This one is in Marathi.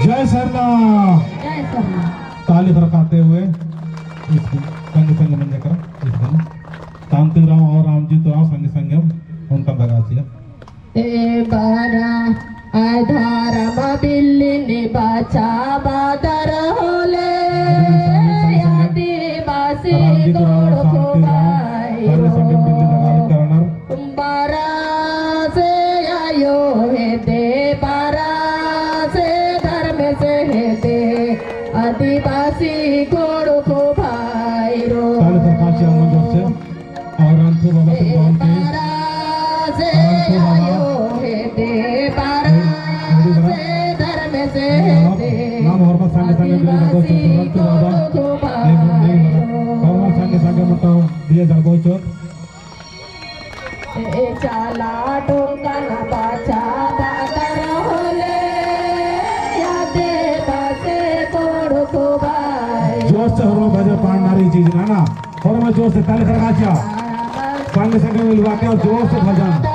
जय सरनाम। ताली बरकाते हुए संग संग मंजे कर तांतिराव और रामजीत राव संग संगम उनका बगासिया ए बारा आधारम बिल्ली बाचा बादर होले आदिवासी गोड़ खोबाई बारा से आयो है दे बारा से धर्म से है दे आदिवासी गोड़ खोबाई रो ताली बरकासिया मंजर से और अंतु बाबा से बोलते नाम hormat sange-sange dia hormat sange-sange mentau dia bocor cala dongkan baca badar hole yade base kodu kubai जोश से hormat bhajan पढ़नारी चीज ना ना hormat जोश से ताली बरकासिया संगे संगे मिलवा के और जोश से भजन